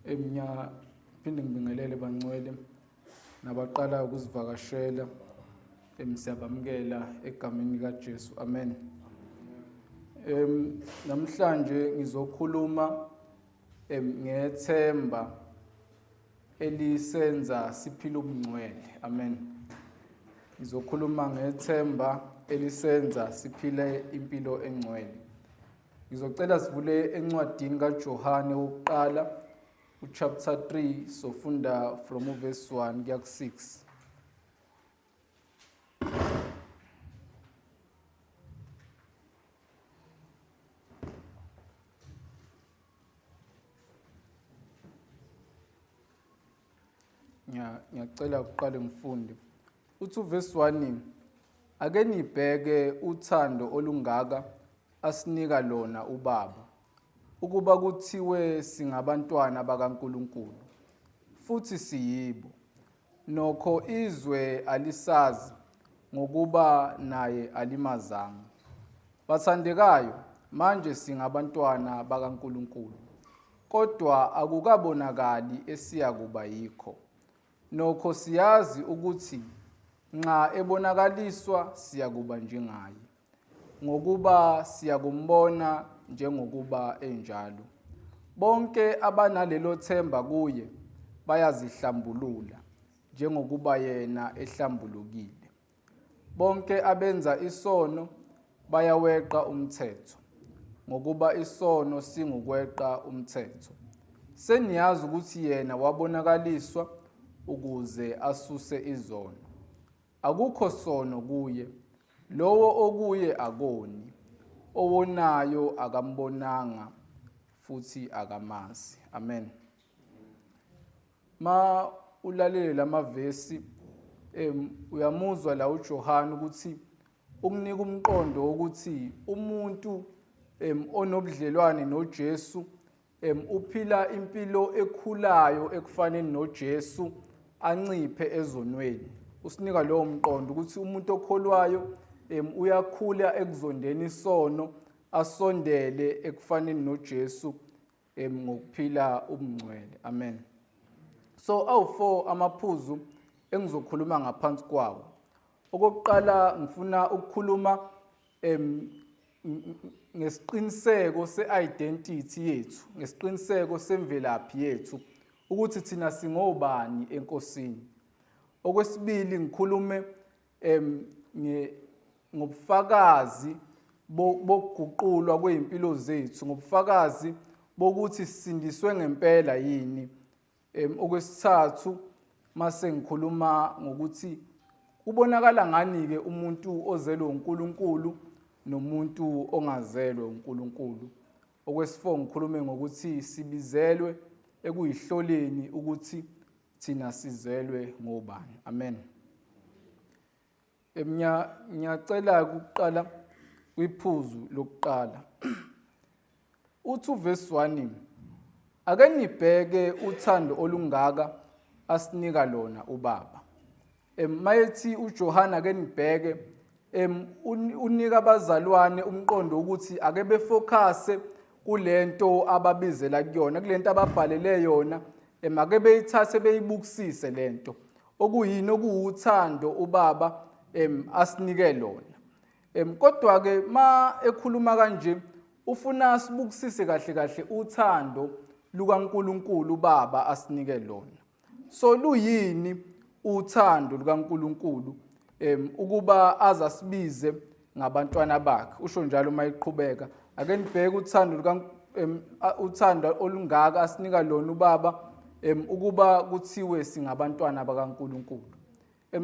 Phinde ngibingelele bangcwele nabaqala ukuzivakashela. Siyabamukela egameni likaJesu. Amen. Namhlanje ngizokhuluma ngethemba elisenza siphile ubungcwele. Amen. Ngizokhuluma ngethemba elisenza siphile impilo engcwele. Ngizocela sivule encwadini kaJohane wokuqala chapter 3, sofunda from verse 1 kuya ku-6. Ngiyacela uqale ngifunde. Uthi verse 1, ake nibheke uthando olungaka asinika lona uBaba, ukuba kuthiwe singabantwana bakaNkulunkulu, futhi siyibo. Nokho izwe alisazi, ngokuba naye alimazanga. Bathandekayo, manje singabantwana bakaNkulunkulu, kodwa akukabonakali esiyakuba yikho. Nokho siyazi ukuthi nxa ebonakaliswa siyakuba njengaye, ngokuba siyakumbona njengokuba enjalo. Bonke abanalelo themba kuye bayazihlambulula, njengokuba yena ehlambulukile. Bonke abenza isono bayaweqa umthetho, ngokuba isono singukweqa umthetho. Seniyazi ukuthi yena wabonakaliswa ukuze asuse izono. Akukho sono kuye, lowo okuye akoni, owonayo akambonanga futhi akamazi. Amen. Ma ulalele lamavesi uyamuzwa la uJohane ukuthi ukunika umqondo wokuthi umuntu onobudlelwane noJesu uphila impilo ekhulayo ekufaneni noJesu, anciphe ezonweni. Usinika lowo mqondo ukuthi umuntu okholwayo uyakhula ekuzondeni isono, asondele ekufaneni noJesu ngokuphila ubungcwele. Amen. So awu-4 amaphuzu engizokhuluma ngaphansi kwawo. Okokuqala ngifuna ukukhuluma ngesiqiniseko se-identity yethu, ngesiqiniseko semvelaphi yethu, ukuthi thina singobani enkosini. Okwesibili ngikhulume ngobufakazi bokuguqulwa kwey'mpilo zethu, ngobufakazi bokuthi sisindiswe ngempela yini. Okwesithathu mase ngikhuluma ngokuthi ubonakala ngani-ke umuntu ozelwe uNkulunkulu nomuntu ongazelwe uNkulunkulu. Okwesi-4 ngikhulume ngokuthi sibizelwe ekuyihloleni ukuthi thina sizelwe ngobani. Amen. Ngiyacela ukuqala kwiphuzu lokuqala. Uthi verse 1, ake nibheke uthando olungaka asinika lona uBaba. Mayethi uJohane ake nibheke, unika abazalwane umqondo ukuthi ake befocuse kulento ababizela kuyona, kulento ababhalele yona, ake beyithathe beyibukisise lento okuyini, okuwuthando uBaba asinike lona. Kodwa ke ma ekhuluma kanje ufuna sibukisise kahle kahle uthando lukaNkulunkulu uBaba asinike lona. So luyini uthando lukaNkulunkulu ukuba azasibize ngabantwana bakhe? Usho njalo uma iqhubeka, ake nibheke uthando olungaka asinika lona uBaba ukuba kuthiwe singabantwana bakaNkulunkulu.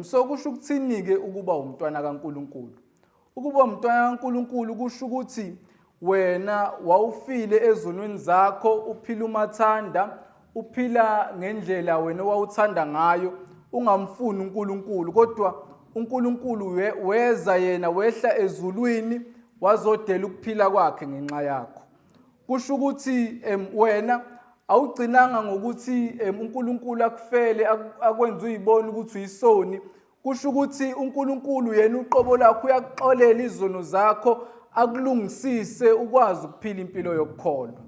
So kusho ukuthini-ke ukuba umntwana kaNkulunkulu? Ukuba umntwana kaNkulunkulu kusho ukuthi wena wawufile ezonweni zakho, uphila umathanda, uphila ngendlela wena owawuthanda ngayo, ungamfuni uNkulunkulu, kodwa uNkulunkulu weza yena wehla ezulwini wazodela ukuphila kwakhe ngenxa yakho. Kusho ukuthi wena awugcinanga ngokuthi uNkulunkulu akufele akwenze uyibone ukuthi uyisoni. Kusho ukuthi uNkulunkulu yena uqobo lakho uyakuxolela izono zakho, akulungisise ukwazi ukuphila impilo yokukholwa.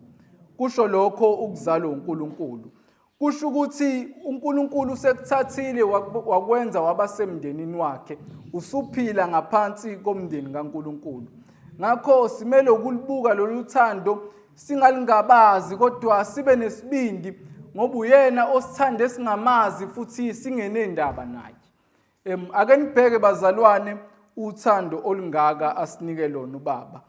Kusho lokho ukuzalwa uNkulunkulu. kusho ukuthi uNkulunkulu usekuthathile wakwenza wabasemndenini wakhe, usuphila ngaphansi komndeni kaNkulunkulu. Ngakho simele ukulibuka lolu thando singalingabazi kodwa sibe nesibindi ngoba uyena osithande singamazi futhi singenendaba naye. Ake nibheke bazalwane uthando olungaka asinike lona uBaba.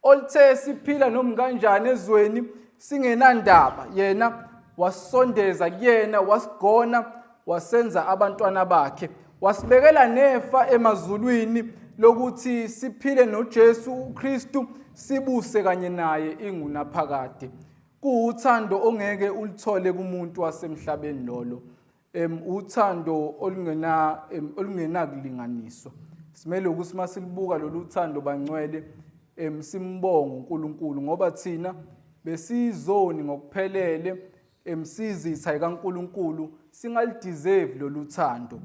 Oluthe siphila noma kanjani ezweni singenandaba, yena wasondeza kuyena, wasigona, wasenza abantwana bakhe, wasibekela nefa emazulwini lokuthi siphile noJesu Kristu, sibuse kanye naye ingunaphakade. Kuuthando ongeke ulithole kumuntu wasemhlabeni lolo. Uthando olungena kulinganiswa. Simele ukuthi masilibuka lolu thando bangcwele simbonge uNkulunkulu ngoba thina besizoni ngokuphelele sizitha kaNkulunkulu, singalideserve lolu thando,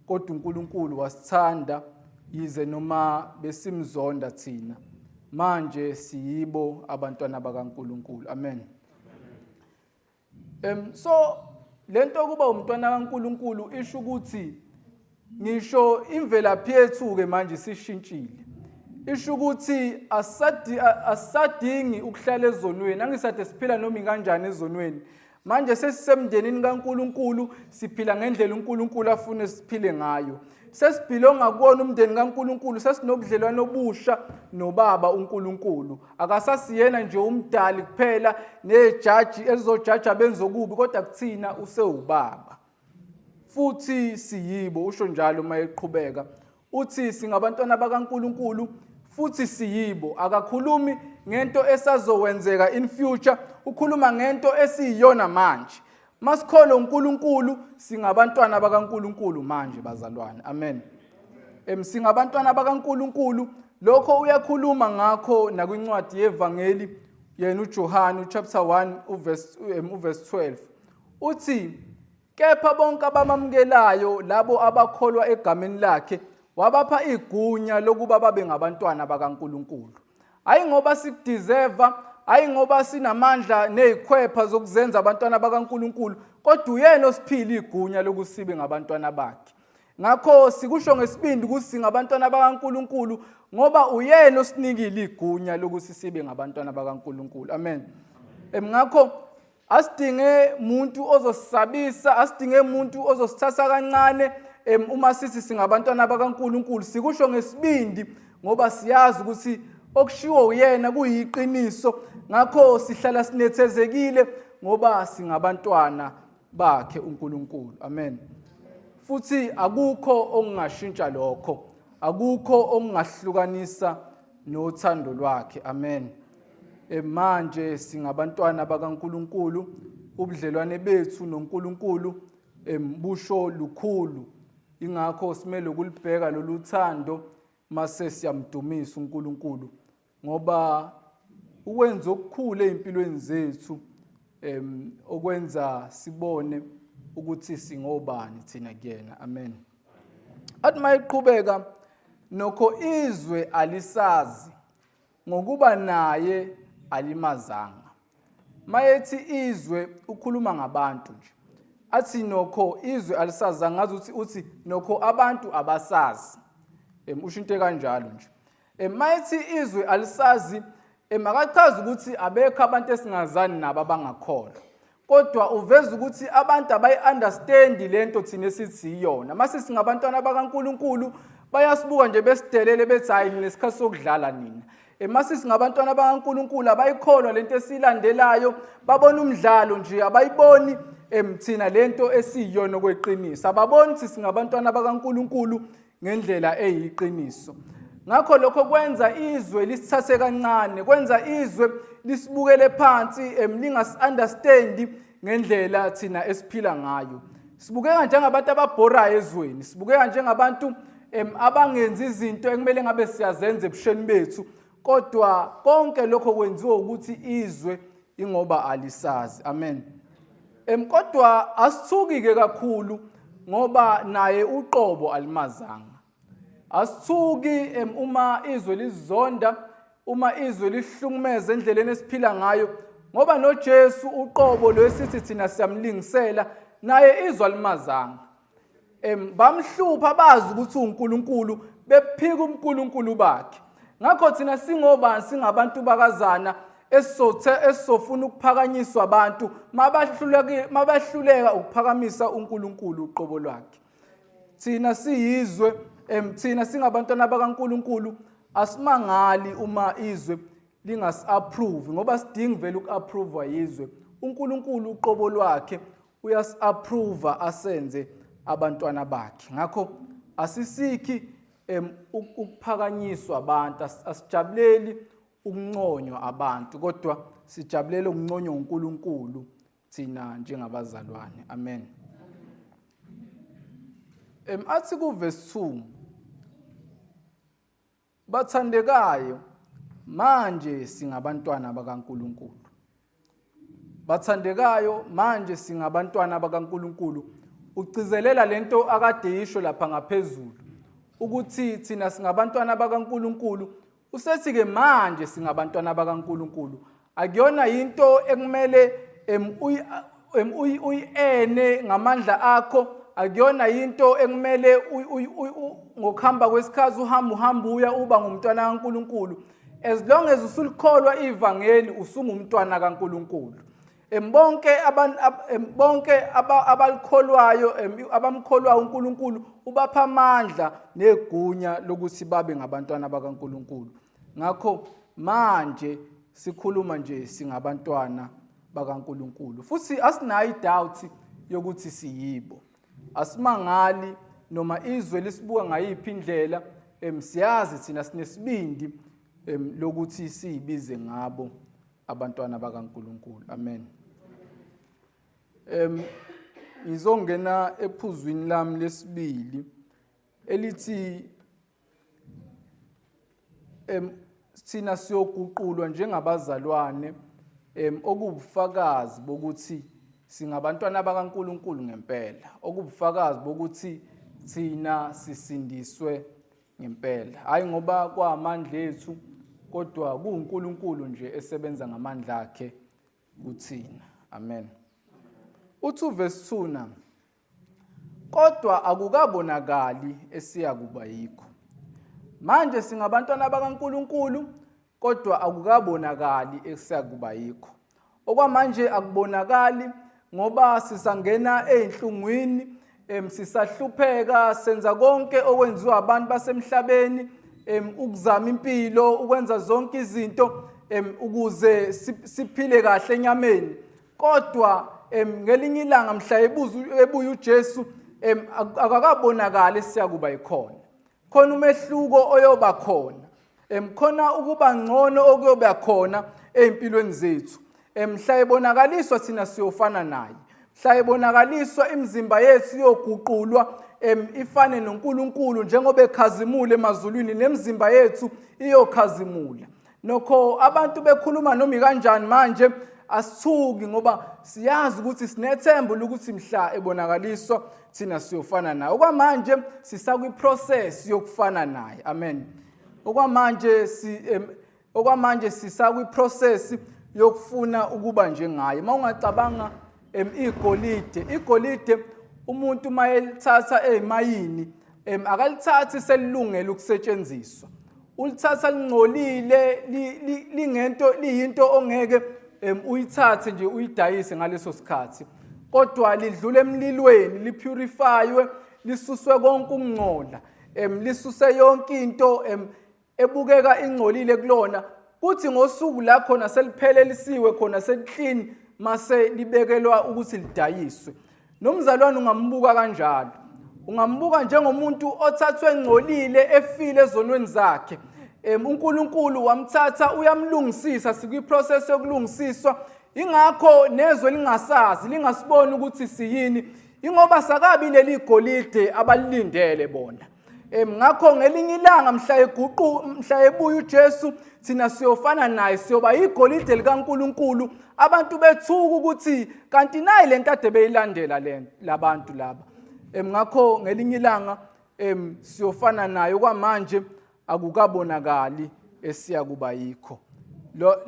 kodwa uNkulunkulu wasithanda yize noma besimzonda thina. Manje siyibo abantwana bakaNkulunkulu. Amen. So lento kuba umntwana kaNkulunkulu isho ukuthi ngisho imvelaphi yethu ke manje sishintshile. Isho ukuthi asadingi ukuhlala ezonweni, angisade siphila noma kanjani ezonweni. Manje sesisemndenini kaNkulunkulu, siphila ngendlela uNkulunkulu afune siphile ngayo. Sesiphile ongakona umndeni kaNkulunkulu, sesinobudlelwano obusha noBaba uNkulunkulu. Akasasiyena nje umdali kuphela nejaji ezizojaja benzokubi, kodwa kuthina usewuBaba. Futhi siyibo, usho njalo mayeqhubeka. Uthi singabantwana bakaNkulunkulu futhi siyibo. Akakhulumi ngento esazowenzeka in future, ukhuluma ngento esiyiyona manje. Masikholwa uNkulunkulu, singabantwana bakaNkulunkulu manje bazalwane. Amen. Singabantwana bakaNkulunkulu, lokho uyakhuluma ngakho nakwincwadi yevangeli yena uJohane chapter 1 uverse 12. Uthi kepha bonke abamamukelayo labo abakholwa egameni lakhe wabapha igunya lokuba babe ngabantwana bakaNkulunkulu. Hayi ngoba sikudeserva, hayi ngoba sinamandla nezikhwepha zokuzenza abantwana bakaNkulunkulu, kodwa uyena osiphila igunya lokusibe ngabantwana bakhe. Ngakho sikusho ngesibindi ukuthi singabantwana bakaNkulunkulu ngoba uyena osinikile igunya lokuthi sibe ngabantwana bakaNkulunkulu. Amen. Ngakho asidinge umuntu ozosabisa, asidinge umuntu ozosithatha kancane uma sithi singabantwana bakaNkulunkulu. Sikusho ngesibindi ngoba siyazi ukuthi okushiwo uyena kuyiqiniso. Ngakho sihlala sinethezekile ngoba singabantwana bakhe uNkulunkulu. Amen. Futhi akukho okungashintsha lokho, akukho okungahlukanisa nothando lwakhe. Amen. Manje singabantwana bakaNkulunkulu, ubudlelwane bethu noNkulunkulu busho lukhulu. Ingakho simele ukulibheka lolu thando mase siyamdumisa uNkulunkulu ngoba ukwenza okukhulu empilweni zethu okwenza sibone ukuthi singobani thina kuyena. Amen. Athi mayiqhubeka, nokho izwe alisazi ngokuba naye alimazanga. Mayethi izwe ukhuluma ngabantu nje. Athi nokho izwe alisazi, angazi uthi nokho abantu abasazi. Usho into kanjalo nje. Mayethi izwe alisazi, akachazi ukuthi abekho abantu esingazani nabo abangakholwa. Kodwa uveza ukuthi abantu abayi-understand lento thina esithi iyona. Mase singabantwana bakaNkulunkulu bayasibuka nje besidelele bethi hayi nesikhathi sokudlala nina. Mase singabantwana bakaNkulunkulu abayikholwa lento esilandelayo, babona umdlalo nje, abayiboni thina lento esiyiyona okweqiniso. Ababoni ukuthi singabantwana bakaNkulunkulu ngendlela eyiqiniso. Ngakho lokho kwenza izwe lisithathe kancane, kwenza izwe lisibukele phansi, lingas-understand ngendlela thina esiphila ngayo. Sibukeka njengabantu ababhorayo ezweni, sibukeka njengabantu abangenzi izinto ekumele ngabe siyazenza ebusheni bethu, kodwa konke lokho kwenziwa ukuthi izwe ingoba alisazi. Amen. Kodwa asithuki-ke kakhulu ngoba naye uqobo alimazanga. Asithuki uma izwe lizonda, uma izwe lihlukumeza endleleni esiphila ngayo, ngoba noJesu uqobo lwesithi thina siyamlingisela naye izwa limazanga. Bamhlupha bazi ukuthi uNkulunkulu bephika uNkulunkulu bakhe. Ngakho thina singobani singabantu bakazana esizofuna ukuphakanyiswa abantu mabahluleka ukuphakamisa uNkulunkulu uqobo lwakhe. Thina siyizwe thina singabantwana bakaNkulunkulu asimangali uma izwe lingasi-approve ngoba sidinga vele uku-approve yizwe. uNkulunkulu uqobo lwakhe uyasi-approve asenze abantwana bakhe. Ngakho asisikhi ukuphakanyiswa abantu, asijabuleli ukunconywa abantu kodwa sijabulele ukunconywa uNkulunkulu thina njengabazalwane. Amen. Athi kuverse 2, bathandekayo manje singabantwana bakaNkulunkulu. Bathandekayo manje singabantwana bakaNkulunkulu. Ucizelela lento akade yisho lapha ngaphezulu ukuthi thina singabantwana bakaNkulunkulu. Usethi ke manje singabantwana bakaNkulunkulu. Akuyona into ekumele uyene ngamandla akho, akuyona into ekumele ngokuhamba kwesikhathi uhamba uya uba ngumntwana kaNkulunkulu. As long as usulikholwa ivangeli usungumntwana kaNkulunkulu. Bonke abalikholwayo abamkholwayo uNkulunkulu ubapha amandla negunya lokuthi babe ngabantwana bakaNkulunkulu. Ngakho manje sikhuluma nje singabantwana bakaNkulunkulu. Futhi asinayo idoubt yokuthi siyibo. Asimangali noma izwe lisibuka ngayiphi indlela, siyazi thina sinesibindi lokuthi siyibize ngabo abantwana bakaNkulunkulu. Amen. Ngizongena ephuzwini lami lesibili elithi thina siyoguqulwa njengabazalwane okubufakazi bokuthi singabantwana bakaNkulunkulu ngempela, okubufakazi bokuthi thina sisindiswe ngempela, hayi ngoba kwamandla ethu kodwa kuuNkulunkulu nje esebenza ngamandla akhe kuthina. Amen. Uthi verse 2 na, kodwa akukabonakali esiyakuba yikho. Manje singabantwana bakaNkulunkulu kodwa akukabonakali esiyakuba yikho. Okwamanje akubonakali ngoba sisangena einhlungwini, sisahlupheka, senza konke okwenziwa abantu basemhlabeni, ukuzama impilo, ukwenza zonke izinto ukuze siphile kahle enyameni. Kodwa ngelinye ilanga mhla ebuya uJesu akakabonakali siyakuba yikhona. Khona umehluko oyoba khona. Khona ukuba ngcono okuyoba khona empilweni zethu. Mhla ebonakaliswa thina siyofana naye. Mhla ebonakaliswa imizimba yethu yoguqulwa ifane noNkulunkulu njengoba ekhazimula emazulwini, nemizimba yethu iyokhazimula. Nokho abantu bekhuluma noma kanjani manje asithuki ngoba siyazi ukuthi sinethemba ukuthi mhla ebonakaliswa thina siyofana naye. Okwamanje sisakwi-process yokufana naye. Amen. Okwamanje sisakwi-process yokufuna ukuba njengaye. Mawungacabanga igolide umuntu mayelithatha emayini akalithathi selilungele ukusetshenziswa. Ulithatha lingcolile liyinto ongeke uyithathe nje uyidayise ngaleso sikhathi. Kodwa lidlule emlilweni, lipurifywe, lisuswe konke ukungcola, lisuse yonke into ebukeka ingcolile kulona. Kuthi ngosuku la khona seliphelelisiwe khona seliklini mase libekelwa ukuthi lidayiswe. Nomzalwane ungambuka kanjalo. Ungambuka njengomuntu othathwe engcolile efile ezonweni zakhe. uNkulunkulu wamthatha uyamlungisisa, sikwi-process yokulungisiswa. Ingakho nezwe lingasazi, lingasiboni ukuthi siyini, ingoba sakabi leli golide abalilindele bona. Ngakho ngelinye ilanga mhla ebuya uJesu thina siyofana naye, siyoba igolide likaNkulunkulu. Abantu bethuka ukuthi kanti nayi lento ade beyilandela labantu laba. Ngakho ngelinye ilanga siyofana naye, kwamanje akukabonakali esiya kuba yikho.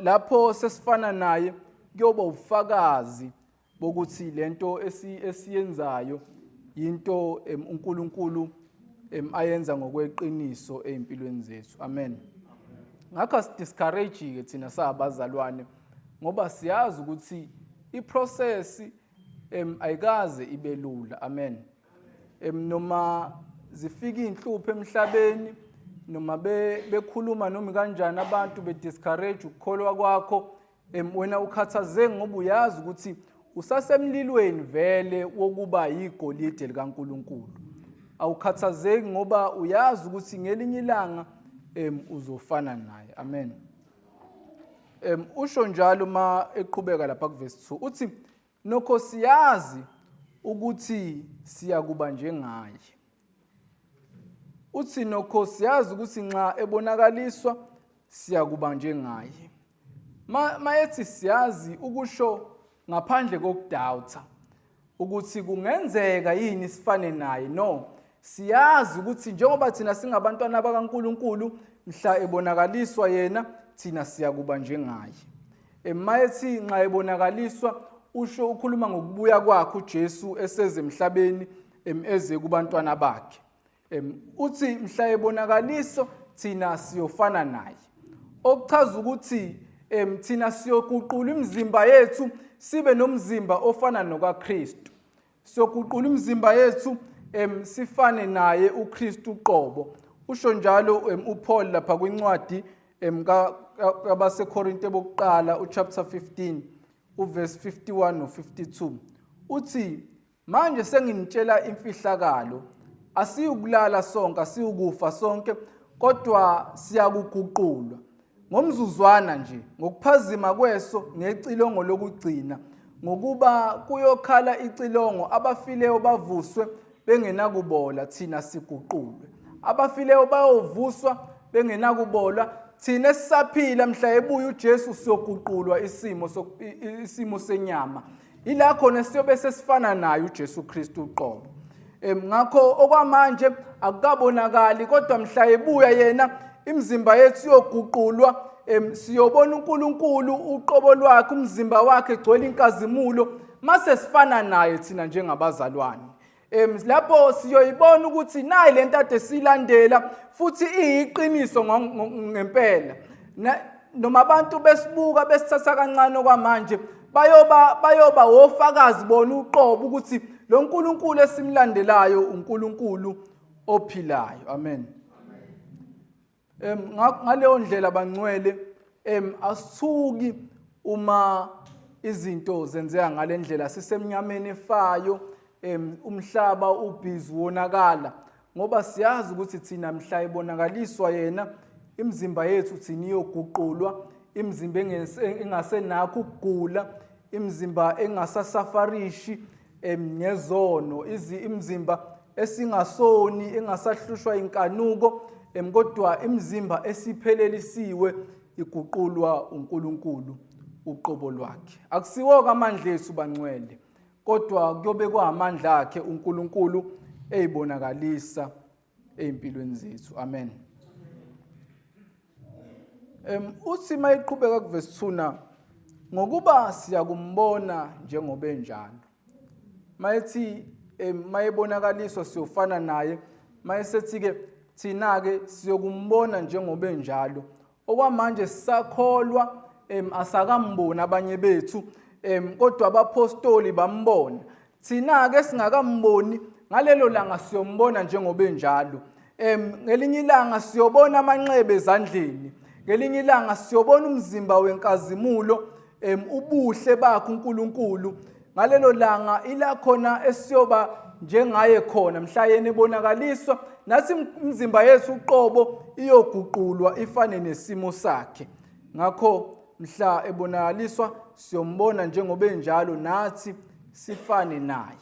Lapho sesifana naye kuyoba ufakazi bokuthi lento esiyenzayo into uNkulunkulu ayenza ngokweqiniso ezimpilweni zethu. Amen. Ngakho asidiscourage ke thina sabazalwane ngoba siyazi ukuthi iprocess ayikaze ibe lula. Amen. Noma zifika inhlupho emhlabeni noma bekhuluma noma kanjani abantu bediscourage ukukholwa kwakho wena ukhathazeke ngoba uyazi ukuthi usasemlilweni vele wokuba igolide likaNkulunkulu. Awukhathazeki ngoba uyazi ukuthi ngelinye ilanga uzofana naye. Amen. Usho njalo ma eqhubeka lapha kuverse 2 uthi nokho siyazi ukuthi siyakuba njengaye. Uthi nokho siyazi ukuthi nxa ebonakaliswa siyakuba njengaye. Mayethi siyazi ukusho ngaphandle kokudoubt ukuthi kungenzeka yini sifane naye. No, siyazi ukuthi njengoba thina singabantwana bakaNkulunkulu mhla ebonakaliswa yena thina siyakuba njengaye. Mayethi nxa ebonakaliswa usho ukhuluma ngokubuya kwakhe uJesu eseze emhlabeni eze kubantwana bakhe. Uthi mhla ebonakaliso thina siyofana naye. Okuchaza ukuthi thina siyoguqula imizimba yethu sibe nomzimba ofana nokaKristu. Siyoguqula imizimba yethu sifane naye uKristu uqobo. Usho njalo uPaul lapha kwincwadi kabaseKorinte bokuqala uchapter 15 uverse 51 no 52. Uthi manje senginitshela imfihlakalo, asiyukulala sonke, asiyukufa sonke, kodwa siyakuguqulwa ngomzuzwana nje, ngokuphazima kweso ngecilongo lokugcina, ngokuba kuyokhala icilongo, abafileyo bavuswe bengenakubola, thina siguqulwe. Abafileyo bayovuswa bengenakubola, thina esisaphila mhla ebuya uJesu siyoguqulwa isimo senyama. Ila khona siyobe sesifana naye uJesu Kristu uqobo. Ngakho okwamanje akukabonakali, kodwa mhla ebuya yena imizimba yethu yoguqulwa, siyobona uNkulunkulu uqobo lwakhe, umzimba wakhe egcwele inkazimulo, mase sifana naye thina njengabazalwane. Lapho siyoyibona ukuthi nayi lento ade silandela futhi iyiqiniso ngempela. Noma abantu besibuka besithatha kancane okwamanje bayoba wofakazi bona uqobo ukuthi lo nkulunkulu esimlandelayo uNkulunkulu ophilayo. Amen. Ngaleyo ndlela bangcwele asithuki uma izinto zenzeka ngale ndlela sisemnyameni efayo, umhlaba ubhizi wonakala, ngoba siyazi ukuthi thina mhla ibonakaliswa yena imizimba yethu thina iyoguqulwa, imizimba engasenakho ukugula, imizimba engasasafarishi ngezono, imizimba esingasoni, engasahlushwa inkanuko, kodwa imizimba esiphelelisiwe iguqulwa uNkulunkulu uqobo lwakhe. Akusiwo amandla ethu bangcwele, kodwa kuyobe kwamandla akhe uNkulunkulu ezibonakalisa ezimpilweni zethu. Amen. Uthi mayiqhubeka kuverse 2 ngokuba siyakumbona njengoba enjalo. Mayethi mayibonakaliswa siyofana naye, mayesethi ke thina ke siyokumbona njengoba enjalo. Okwamanje sisakholwa asakambona abanye bethu, kodwa abapostoli bambona. Thina ke singakamboni, ngalelo langa siyombona njengoba enjalo. Ngelinye ilanga siyobona amanxeba ezandleni, ngelinye ilanga siyobona umzimba wenkazimulo, ubuhle bakhe uNkulunkulu. Ngalelo langa ila khona esiyoba njengaye khona mhla yena ebonakaliswa, nathi imizimba yethu uqobo iyoguqulwa ifane nesimo sakhe. Ngakho mhla ebonakaliswa siyombona njengoba enjalo, nathi sifane naye.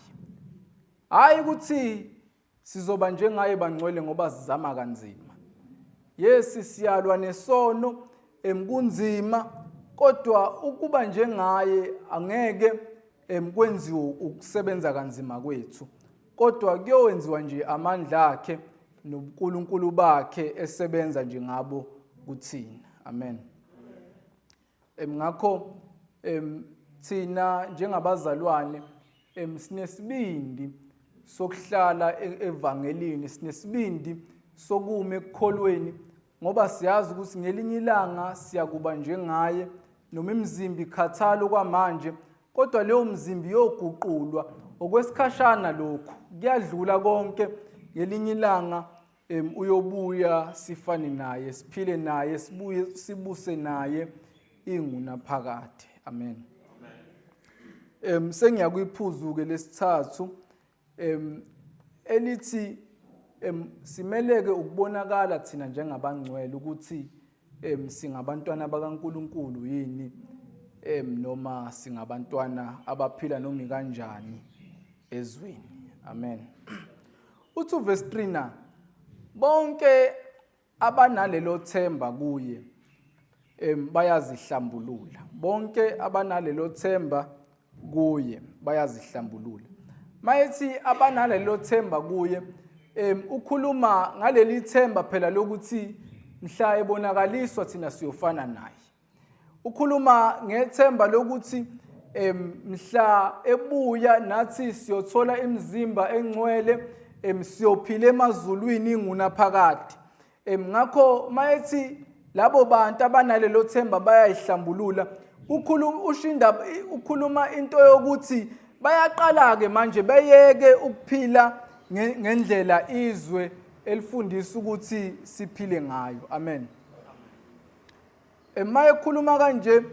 Hayi ukuthi sizoba njengaye bangcwele ngoba sizama kanzima. Yesi siyalwa nesono, kunzima, kodwa ukuba njengaye angeke kwenziwe ukusebenza kanzima kwethu, kodwa kuyowenziwa nje amandla akhe noNkulunkulu bakhe esebenza nje ngabo kuthina. Amen. Ngakho thina njengabazalwane sinesibindi sokuhlala evangelini, sinesibindi sokuma ekukholweni ngoba siyazi ukuthi ngelinye ilanga siyakuba njengaye noma imizimba ikhathala okwamanje, kodwa leyo mzimba iyoguqulwa okwesikhashana. Lokhu kuyadlula konke, ngelinye ilanga uyobuya sifane naye, siphile naye, sibuye sibuse naye ingunaphakade. Amen. Sengiya kwiphuzu-ke lesithathu elithi simeleke ukubonakala thina njengabangcwele ukuthi singabantwana bakaNkulunkulu yini, noma singabantwana abaphila noma kanjani ezweni. Amen. Uthi verse 3 na, bonke abanalelo themba kuye bayazihlambulula. Bonke abanalelo themba kuye bayazihlambulula. Mayethi abanalelo themba kuye, ukhuluma ngaleli themba phela lokuthi mhla ebonakaliswa thina siyofana naye. Ukhuluma ngethemba lokuthi mhla ebuya nathi siyothola imizimba engcwele, siyophila emazulwini ingunaphakade. Ngakho mayethi labo bantu abanalelo themba bayayihlambulula, ukhuluma into yokuthi bayaqala-ke manje beyeke ukuphila ngendlela izwe elifundisa ukuthi siphile ngayo. Amen. Maye khuluma kanje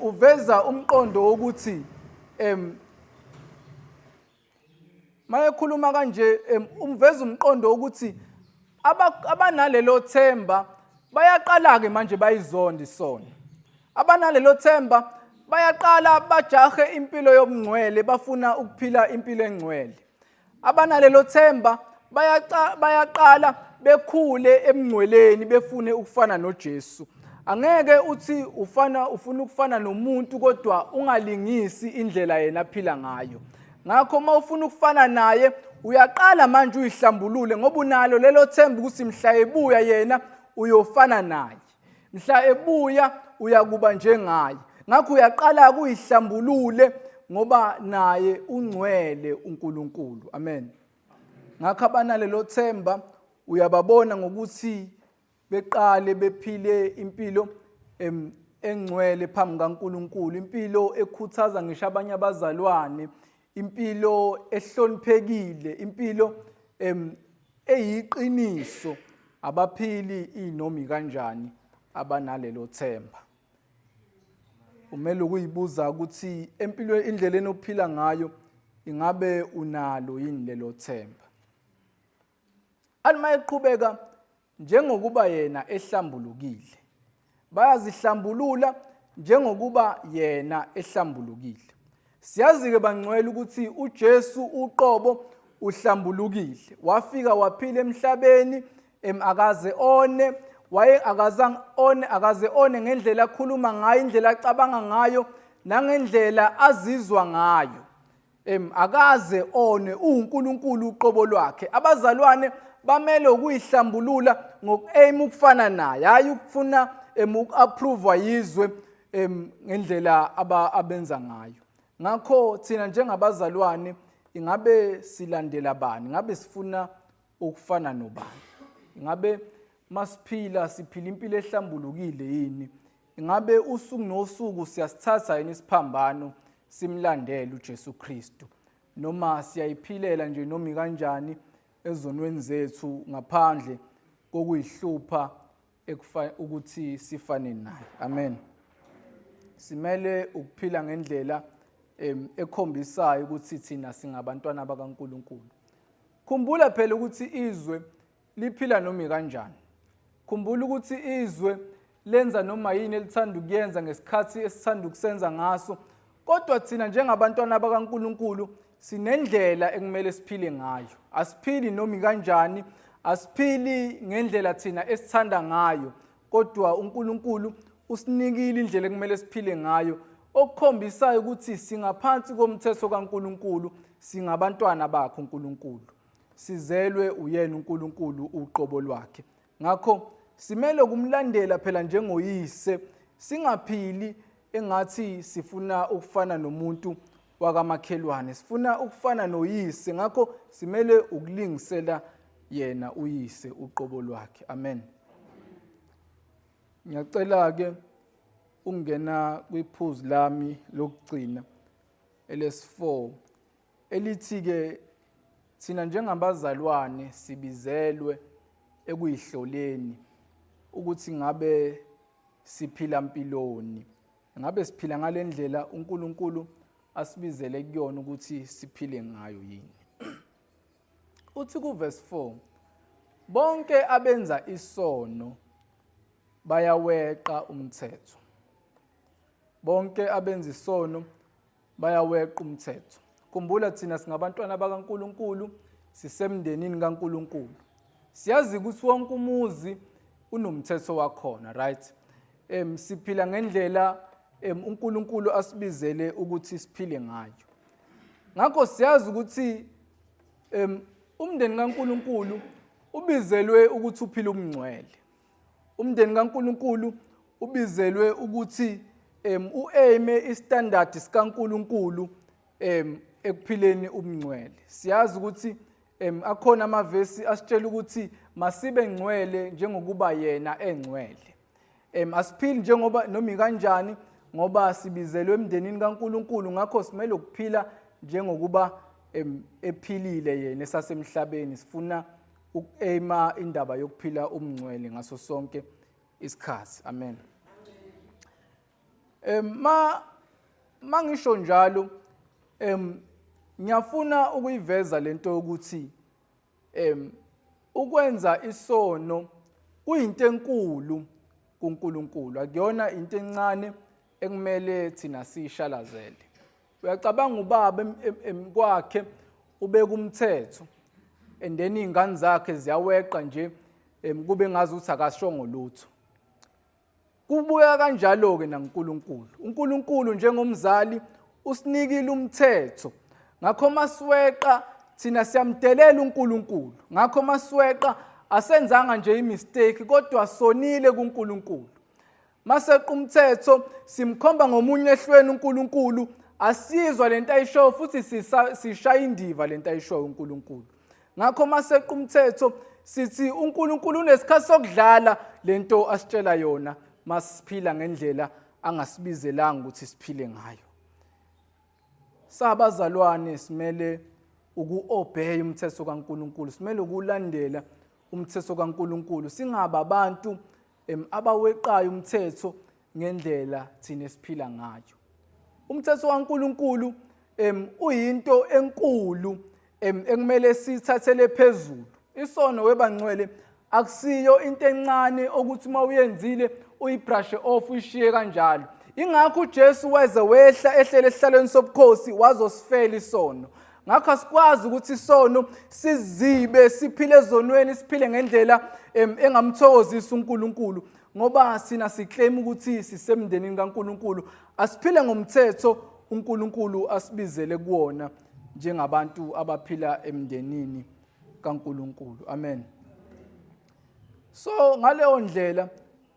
uveza umqondo wokuthi uveza umqondo wokuthi abanalelo themba bayaqala-ke manje bayizonda isono. Abanalelo themba bayaqala bajahe impilo yobungcwele, bafuna ukuphila impilo engcwele. Abanalelo themba bayaqala bekhule emngcweleni, befune ukufana noJesu. Angeke uthi ufuna ukufana nomuntu kodwa ungalingisi indlela yena aphila ngayo. Ngakho uma ufuna ukufana naye uyaqala manje uyihlambulule ngoba unalo lelo themba ukuthi mhla ebuya yena uyofana naye. Mhla ebuya uyakuba njengaye. Ngakho uyaqala ukuyihlambulule ngoba naye ungcwele uNkulunkulu. Amen. Ngakho abanalelo themba uyababona ngokuthi beqale bephile impilo engcwele phambi kaNkulunkulu, impilo ekhuthaza ngisho abanye abazalwane, impilo ehloniphekile, impilo eyiqiniso. Abaphili inomi kanjani abanalelo themba. Umele ukuyibuza ukuthi empilweni indlela ophila ngayo ingabe unalo yini lelo themba. Alima eqhubeka njengokuba yena ehlambulukile, bayazihlambulula njengokuba yena ehlambulukile. Siyazi-ke bangcwele ukuthi uJesu uqobo uhlambulukile, wafika waphila emhlabeni akaze one, akaze one ngendlela akhuluma ngayo, indlela acabanga ngayo nangendlela azizwa ngayo. Akaze one, uNkulunkulu uqobo lwakhe. Abazalwane bamele ukuyihlambulula ngoku-aim ukufana naye, hayi ukufuna uku-approve yizwe ngendlela abenza ngayo. Ngakho thina njengabazalwane ingabe silandela bani? Ingabe sifuna ukufana nobani? Ingabe masiphila siphila impilo ehlambulukile yini? Ingabe usuku nosuku siyasithatha yini isiphambano simlandele uJesu Kristu, noma siyayiphilela nje noma kanjani ezonweni zethu ngaphandle kokuyihlupha ukuthi sifane naye? Amen. Simele ukuphila ngendlela ekhombisayo ukuthi thina singabantwana bakaNkulunkulu. Khumbula phela ukuthi izwe liphila noma kanjani. Khumbula ukuthi izwe lenza noma yini elithanda ukuyenza ngesikhathi esithanda ukusenza ngaso. Kodwa thina njengabantwana bakaNkulunkulu sinendlela ekumele siphile ngayo. Asiphili noma kanjani, asiphili ngendlela thina esithanda ngayo, kodwa uNkulunkulu usinikile indlela ekumele siphile ngayo, okukhombisayo ukuthi singaphansi komthetho kaNkulunkulu, singabantwana bakhe uNkulunkulu. Sizelwe uyena uNkulunkulu uqobo lwakhe. Ngakho simele ukumlandela phela njengoyise, singaphili engathi sifuna ukufana nomuntu wakamakhelwane, sifuna ukufana noyise, ngakho simele ukulingisela yena uyise uqobo lwakhe. Amen. Ngiyacela-ke ungena kwiphuzu lami lokugcina elesi-4 elithi-ke thina njengabazalwane sibizelwe ekuyihloleni ukuthi ngabe siphila mpiloni, ngabe siphila ngale ndlela uNkulunkulu asibizele kuyona ukuthi siphile ngayo yini. Uthi ku-verse 4, bonke abenza isono bayaweqa umthetho. Bonke abenza isono bayaweqa umthetho. Khumbula thina singabantwana bakaNkulunkulu, sisemndenini kaNkulunkulu. Siyazi ukuthi wonke umuzi unomthetho wakhona, right? Siphila ngendlela uNkulunkulu asibizele ukuthi siphile ngayo. Ngakho siyazi ukuthi umndeni kaNkulunkulu ubizelwe ukuthi uphile ubungcwele. Umndeni kaNkulunkulu ubizelwe ukuthi uaime istandard sikaNkulunkulu ekuphileni ubungcwele. Siyazi ukuthi akhona amavesi asitshela ukuthi masibe ngcwele njengokuba yena engcwele. Asiphili njengoba noma kanjani ngoba sibizelwe emndenini kaNkulunkulu, ngakho simele ukuphila njengokuba ephilile yena esasemhlabeni. Sifuna ukuaima indaba yokuphila ubungcwele ngaso sonke isikhathi. Amen. Mangisho njalo ngiyafuna ukuyiveza lento ukuthi ukwenza isono kuyinto enkulu kuNkulunkulu, akuyona into encane ekumele thina siyishalazele. Uyacabanga ubaba kwakhe ubeka umthetho and then izingane zakhe ziyaweqa nje kube ngazi ukuthi akashongo lutho. Kubuya kanjalo ke naNkulunkulu. uNkulunkulu njengomzali usinikile umthetho. Ngakho masiweqa thina siyamdelela uNkulunkulu. Ngakho masiweqa asenzanga nje imistake kodwa sonile kuNkulunkulu. Maseqa umthetho simkhomba ngomunye ehlweni uNkulunkulu, asizwa lento ayishoyo futhi sishaya indiva lento ayishoyo uNkulunkulu. Ngakho maseqa umthetho sithi uNkulunkulu unesikhathi sokudlala lento asitshela yona masiphila ngendlela angasibizelanga ukuthi siphile ngayo. Sabazalwane simele ukuobey umthetho kaNkulunkulu, simele ukulandela umthetho kaNkulunkulu, singaba abantu abaweqayo umthetho ngendlela thina siphila ngayo. Umthetho kaNkulunkulu uyinto enkulu ekumele sithathele phezulu. Isono webangcwele akusiyo into encane ukuthi uma uyenzile uyibrush off uyishiye kanjalo. Ingakho uJesu weze wehla ehlele esihlalweni sobukhosi wazosifela isono. Ngakho asikwazi ukuthi isono sizibe siphile ezonweni, siphile ngendlela engamthokozisa uNkulunkulu, ngoba sina siclaim ukuthi sisemndenini kaNkulunkulu, asiphile ngomthetho uNkulunkulu asibizele kuwona njengabantu abaphila emndenini kaNkulunkulu. Amen. So ngaleyo ndlela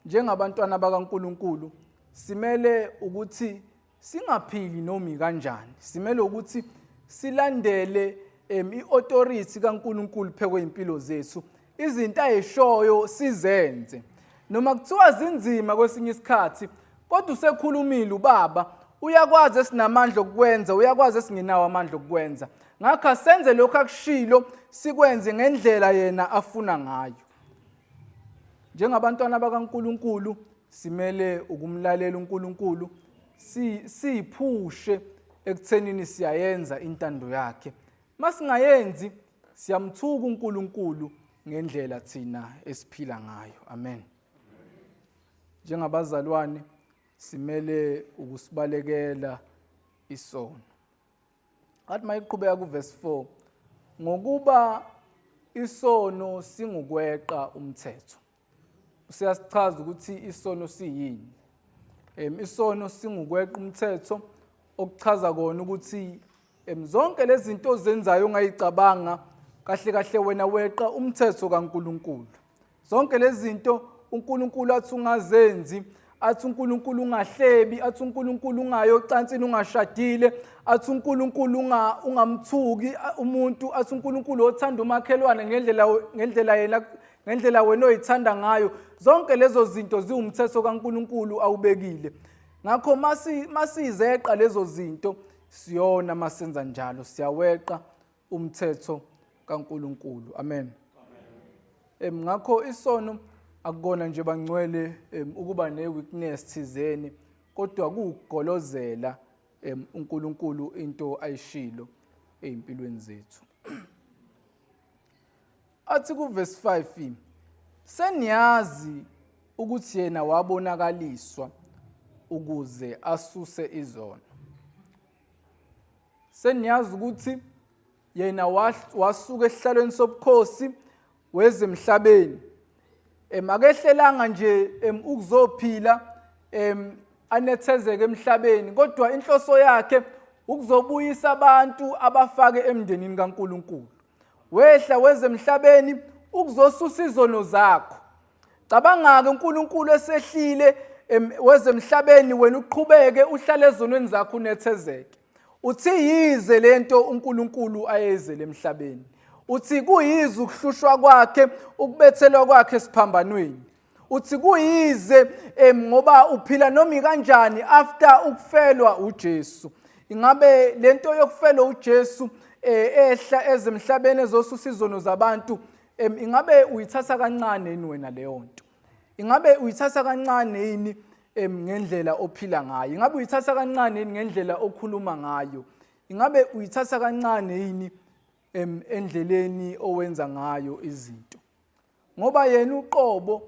njengabantwana bakaNkulunkulu simele ukuthi singaphili noma kanjani. Simele ukuthi silandele iauthority kaNkulunkulu phekwe impilo zethu. Izinto ayishoyo sizenze. Noma kuthiwa zinzima kwesinye isikhathi, kodwa usekhulumile ubaba, uyakwazi esinamandla okwenza, uyakwazi esingenawo amandla okwenza. Ngakho senze lokho akushilo sikwenze ngendlela yena afuna ngayo. Njengabantwana bakaNkulunkulu simele ukumlalela uNkulunkulu, siphushe ekuthenini siyayenza intando yakhe. Masingayenzi siyamthuka uNkulunkulu ngendlela thina esiphila ngayo. Amen. Njengabazalwane simele ukusibalekela isono. Athi mayiqhubeka kuverse 4, ngokuba isono singukweqa umthetho. Siyasichaza ukuthi isono siyini. Isono singukweqa umthetho, okuchaza kona ukuthi zonke lezi zinto ozenzayo ongayicabanga kahle kahle wena weqa umthetho kaNkulunkulu. Zonke lezi zinto uNkulunkulu athi ungazenzi athi uNkulunkulu ungahlebi, athi uNkulunkulu ungayo ocansini ungashadile, athi uNkulunkulu ungamthuki umuntu, athi uNkulunkulu othanda umakhelwane ngendlela wena oyithanda ngayo. Zonke lezo zinto ziwumthetho kaNkulunkulu awubekile. Ngakho masizeqa lezo zinto siyona masenza njalo siyaweqa umthetho kaNkulunkulu. Amen. Ngakho isono akukona nje bangcwele ukuba ne-weakness thizeni, kodwa kugolozela uNkulunkulu into ayishilo ezimpilweni zethu. Athi kuverse 5, seniyazi ukuthi yena wabonakaliswa ukuze asuse izono. Seniyazi ukuthi yena wasuka esihlalweni sobukhosi wezemhlabeni. Akehlelanga nje ukuzophila anethezeke emhlabeni, kodwa inhloso yakhe ukuzobuyisa abantu abafake emndenini kaNkulunkulu. Wehla wezemhlabeni ukuzosusa izono zakho. Cabanga-ke uNkulunkulu esehlile wezemhlabeni, wena uqhubeke uhlale ezonweni zakho unethezeke. Uthi yize lento uNkulunkulu ayezele emhlabeni. Uthi kuyize ukuhlushwa kwakhe, ukubethelwa kwakhe esiphambanweni. Uthi kuyize ngoba uphila noma kanjani after ukufelwa uJesu. Ingabe lento yokufelwa uJesu ehla ezemhlabeni ezosusa izono zabantu, ingabe uyithatha kancane yini wena leyo nto? Ingabe uyithatha kancane yini ngendlela ophila ngayo? Ingabe uyithatha kancane yini ngendlela okhuluma ngayo? Ingabe uyithatha kancane yini endleleni owenza ngayo izinto? Ngoba yena uqobo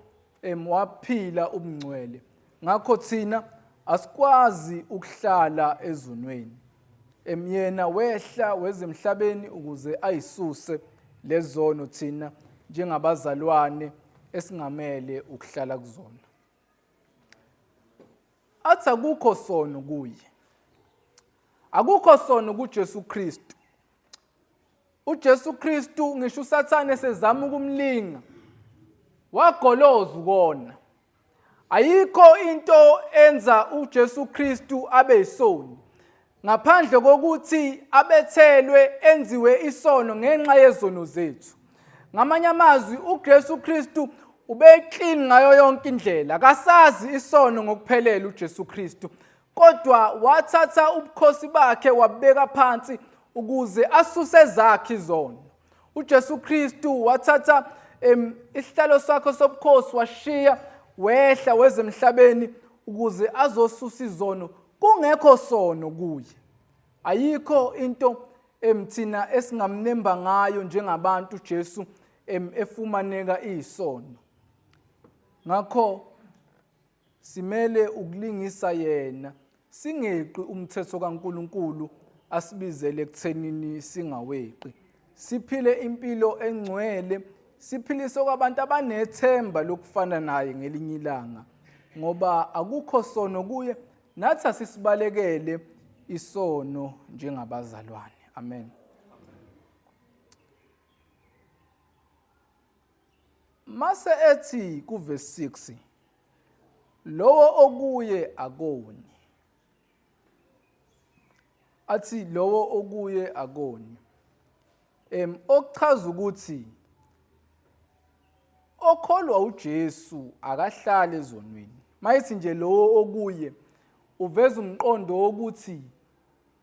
waphila ubungcwele. Ngakho thina asikwazi ukuhlala ezonweni. Yena wehla wezemhlabeni ukuze ayisuse lezono thina njengabazalwane esingamele ukuhlala kuzona. Athi akukho sono kuye. Akukho sono kuJesu Kristu. uJesu Kristu ngisho uSathane esezama ukumlinga wagoloza ukona. Ayikho into enza uJesu Kristu abe isoni ngaphandle kokuthi abethelwe enziwe isono ngenxa yezono zethu. Ngamanye amazwi uJesu Kristu ubeclean ngayo yonke indlela. Akasazi isono ngokuphelele uJesu Kristu, kodwa wathatha ubukhosi bakhe wabeka phansi ukuze asuse zakhe izono. uJesu Kristu wathatha isihlalo sakhe sobukhosi washiya wehla wezemhlabeni ukuze azosusa izono kungekho sono kuye. Ayikho into thina esingamnemba ngayo njengabantu uJesu efumaneka isono. Ngakho simele ukulingisa yena, singeqi umthetho kaNkulunkulu asibizele ekuthenini singaweqi. Siphile impilo engcwele, siphilise kwabantu abanethemba lokufana naye ngelinye ilanga, ngoba akukho sono kuye, nathi asisibalekele isono njengabazalwane. Amen. Mase ethi kuverse 6, lowo okuye akoni. Athi lowo okuye akoni. Okuchaza ukuthi okholwa uJesu akahlale ezonweni. Mayithi nje lowo okuye uveza umqondo wokuthi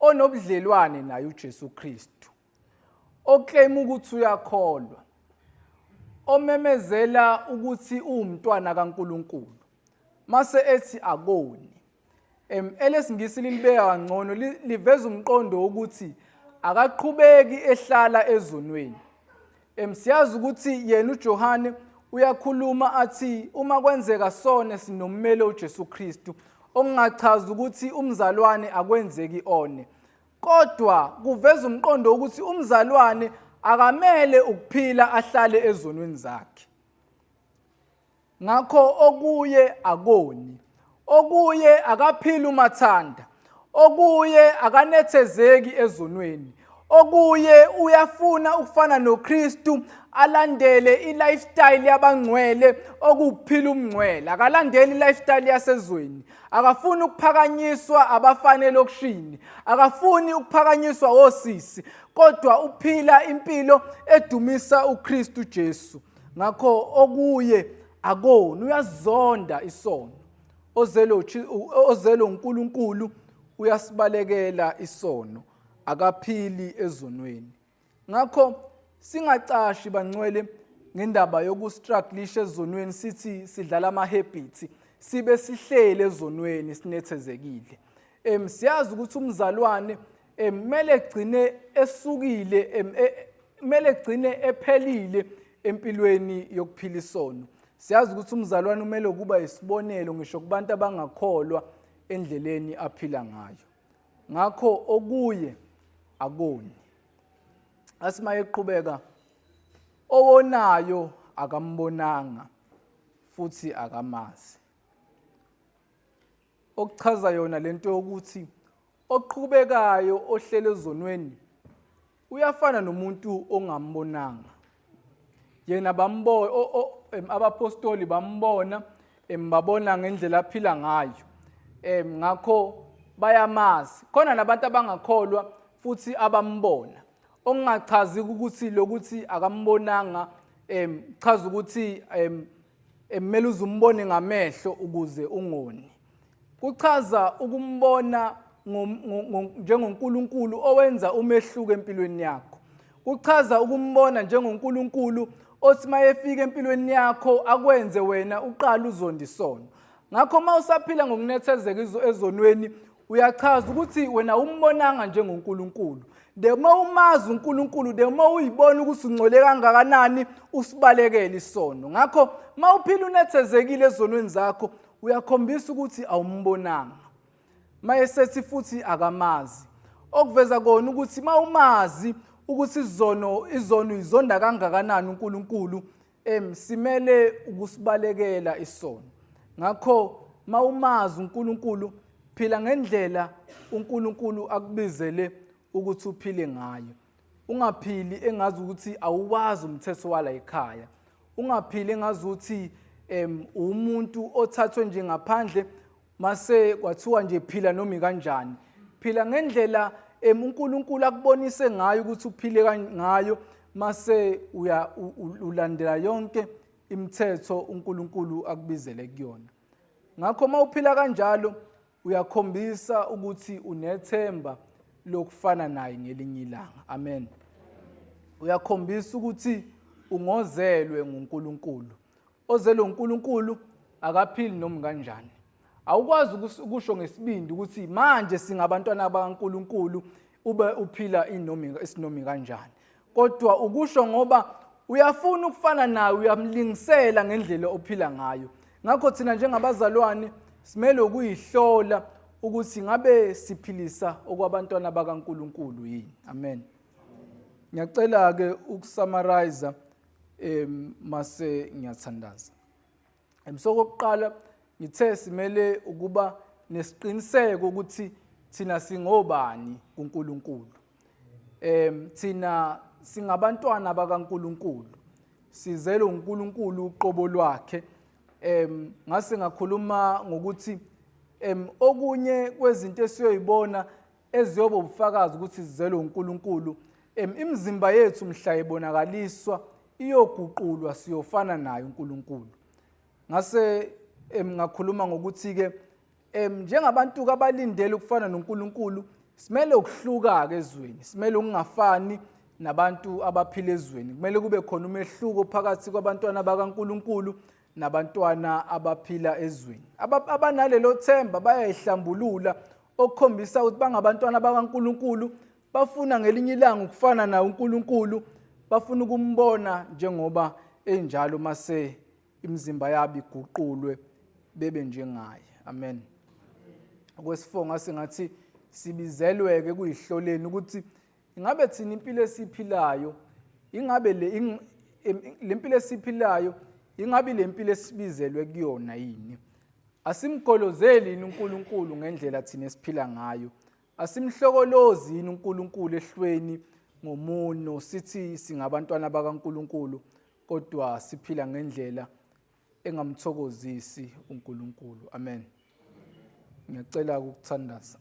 onobudlelwane naye uJesu Kristu, oclaim ukuthi uyakholwa, omemezela ukuthi uwumntwana kaNkulunkulu. Mase ethi akoni, elesingisi libeka kangcono, liveza umqondo wokuthi akaqhubeki ehlala ezonweni. Siyazi ukuthi yena uJohane uyakhuluma athi uma kwenzeka sone sinommeli uJesu Kristu, okungachaza ukuthi umzalwane akwenzeki one, kodwa kuveza umqondo wokuthi umzalwane akamele ukuphila ahlale ezonweni zakhe. Ngakho okuye akoni, okuye akaphila umathanda, okuye akanethezeki ezonweni, okuye uyafuna ukufana noKristu, alandele i-lifestyle yabangcwele okuphila umngcwele, akalandeli i-lifestyle yasezweni. Akafuni ukuphakanyiswa abafana elokishini, akafuni ukuphakanyiswa osisi, kodwa uphila impilo edumisa uKristu Jesu. Ngakho okuye akoni, uyazonda isono. Ozelo uNkulunkulu uyasibalekela isono, akaphili ezonweni. Ngakho singacashi bangcwele ngendaba yokustrugglisha ezonweni sithi sidlala ama-habits, sibe sihlele ezonweni sinethezekile. Siyazi ukuthi umzalwane kumele egcine esukile, kumele egcine ephelile empilweni yokuphila isono. Siyazi ukuthi umzalwane kumele ukuba isibonelo ngisho kubantu abangakholwa endleleni aphila ngayo. Ngakho okuye akoni. Asima eqhubeka, owonayo akambonanga futhi akamazi. Okuchaza yona lento yokuthi oqhubekayo ohlele ezonweni uyafana nomuntu ongambonanga. Yena abapostoli bambona, babona ngendlela aphila ngayo. Ngakho bayamazi. Khona nabantu abangakholwa futhi abambona. Okungachazi ukuthi lokuthi akambonanga chaza ukuthi kumele uzumbone ngamehlo ukuze ungoni. Kuchaza ukumbona njengoNkulunkulu owenza umehluko empilweni yakho. Kuchaza ukumbona njengoNkulunkulu othi mayefika empilweni yakho akwenze wena uqala uzonda isono. Ngakho mawusaphila ngokunethezeka ezonweni uyachaza ukuthi wena umbonanga njengoNkulunkulu. Dema umazi uNkulunkulu, dema uyibona ukuthi ungcole kangakanani usibalekele isono. Ngakho mawuphila unethezekile ezonweni zakho uyakhombisa ukuthi awumbonanga. Mayesethi futhi akamazi. Okuveza kona ukuthi mawumazi ukuthi izono izonda kangakanani uNkulunkulu, simele ukusibalekela isono. Ngakho mawumazi uNkulunkulu, phila ngendlela uNkulunkulu akubizele ukuthi uphile ngayo. Ungaphili engazi ukuthi awuwazi umthetho wala ekhaya. Ungaphili engazi ukuthi umuntu othathwe nje ngaphandle mase kwathiwa nje phila noma kanjani. Phila ngendlela uNkulunkulu akubonise ngayo ukuthi uphile ngayo, mase ulandela yonke imithetho uNkulunkulu akubizele kuyona. Ngakho mawuphila kanjalo uyakhombisa ukuthi unethemba lokufana naye ngelinye ilanga. Amen. Uyakhombisa ukuthi ungozelwe nguNkulunkulu. Ozelwe uNkulunkulu akaphili noma kanjani. Awukwazi ukusho ngesibindi ukuthi manje singabantwana bakaNkulunkulu ube uphila isinomi kanjani. Kodwa ukusho ngoba uyafuna ukufana naye, uyamlingisela ngendlela ophila ngayo. Ngakho thina njengabazalwane simele ukuyihlola ukuthi ngabe siphilisa okwabantwana bakaNkulunkulu yini. Amen. Ngiyacela ke ukusummarize mase ngiyathandaza. Sokuqala ngithe simele ukuba nesiqiniseko ukuthi thina singobani kuNkulunkulu. Thina singabantwana bakaNkulunkulu. Sizele uNkulunkulu uqobo lwakhe. Ngase ngakhuluma ngokuthi okunye kwezinto esiyoyibona eziyoba ubufakazi ukuthi sizele uNkulunkulu, imizimba yethu mhla ibonakaliswa iyoguqulwa siyofana naye uNkulunkulu. Ngase ngakhuluma ngokuthi ke njengabantu abalindele ukufana noNkulunkulu simele ukuhluka ke ezweni, simele ungafani nabantu abaphila ezweni. Kumele kube khona umehluko phakathi kwabantwana bakaNkulunkulu nabantwana abaphila ezweni. Abanalelo themba bayayihlambulula okukhombisa ukuthi bangabantwana bakaNkulunkulu, bafuna ngelinye ilanga ukufana naye uNkulunkulu, bafuna ukumbona njengoba enjalo mase imizimba yabo iguqulwe bebe njengaye. Amen. Okwesifonga singathi sibizelweke kuyihloleni ukuthi ingabe thina impilo esiphilayo, ingabe le impilo esiphilayo, ingabe le mpilo esibizelwe kuyona yini. Asimgolozeli yini uNkulunkulu ngendlela thina esiphila ngayo. Asimhlokolozi yini uNkulunkulu ehlweni ngomuno sithi singabantwana bakaNkulunkulu kodwa siphila ngendlela engamthokozisi uNkulunkulu. Amen. Ngiyacela ukuthandaza.